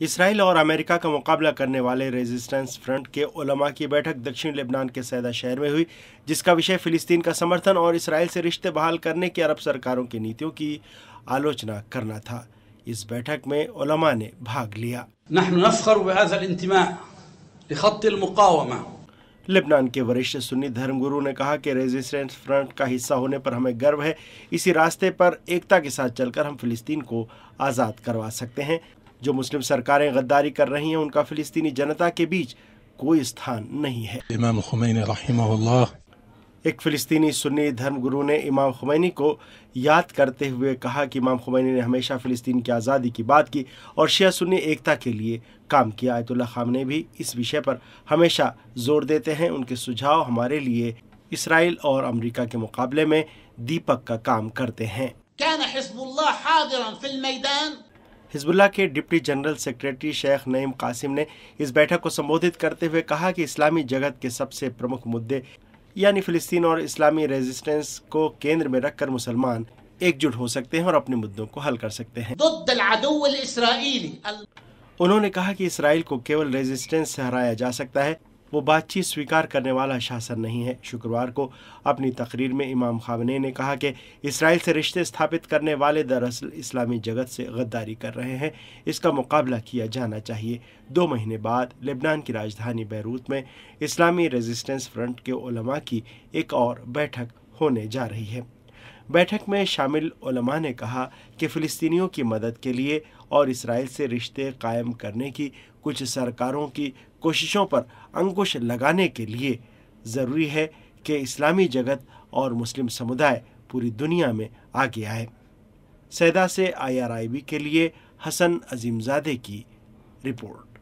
Israel और America का मुकाबला करने वाले रेजिस्टेंस फ्रंट के उलमा की बैठक दक्षिण लेबनान के सैदा शहर में हुई, जिसका विषय फिलिस्तीन का समर्थन और इसराइल से रिश्ते बहाल करने की अरब सरकारों की नीतियों की आलोचना करना था। इस बैठक में उलमा ने भाग लिया। लेबनान के वरिष्ठ सुन्नी धर्मगुरु ने कहा कि रेजिस्टेंस फ्रंट का हिस्सा होने पर हमें गर्व है। इसी रास्ते पर एकता के साथ चलकर हम फिलिस्तीन को आज़ाद करवा सकते हैं। जो मुस्लिम सरकारें गद्दारी कर रही हैं, उनका फिलिस्तीनी जनता के बीच कोई स्थान नहीं है। इमाम खुमैनी रहमहुल्लाह। एक फिलिस्तीनी सुन्नी धर्मगुरु ने इमाम खुमैनी को याद करते हुए कहा कि इमाम खुमैनी ने हमेशा फिलिस्तीन की आज़ादी की बात की और शिया सुन्नी एकता के लिए काम किया। आयतुल्लाह खामनेई भी इस विषय पर हमेशा जोर देते हैं। उनके सुझाव हमारे लिए इसराइल और अमेरिका के मुकाबले में दीपक का काम करते हैं। हिजबुल्लाह के deputy general secretary Sheikh Naim Qassem ने इस बैठक को संबोधित करते हुए कहा कि इस्लामी जगत के सबसे प्रमुख मुद्दे यानी फिलिस्तीन और इस्लामी रेजिस्टेंस को केंद्र में रखकर मुसलमान एकजुट हो सकते हैं और अपने मुद्दों को हल कर सकते हैं। उन्होंने कहा कि इसराइल को केवल रेजिस्टेंस से हराया जा सकता है, वो बातचीत स्वीकार करने वाला शासन नहीं है। शुक्रवार को अपनी तकरीर में इमाम खामनेई ने कहा कि इसराइल से रिश्ते स्थापित करने वाले दरअसल इस्लामी जगत से गद्दारी कर रहे हैं। इसका मुकाबला किया जाना चाहिए। 2 महीने बाद लेबनान की राजधानी बैरूत में इस्लामी रेजिस्टेंस फ्रंट के उलमा की एक और बैठक होने जा रही है। बैठक में शामिल उलमा ने कहा कि फ़िलिस्तीनियों की मदद के लिए और इसराइल से रिश्ते कायम करने की कुछ सरकारों की कोशिशों पर अंकुश लगाने के लिए ज़रूरी है कि इस्लामी जगत और मुस्लिम समुदाय पूरी दुनिया में आगे आए। सैदा से IRIB के लिए हसन अजीमजादे की रिपोर्ट।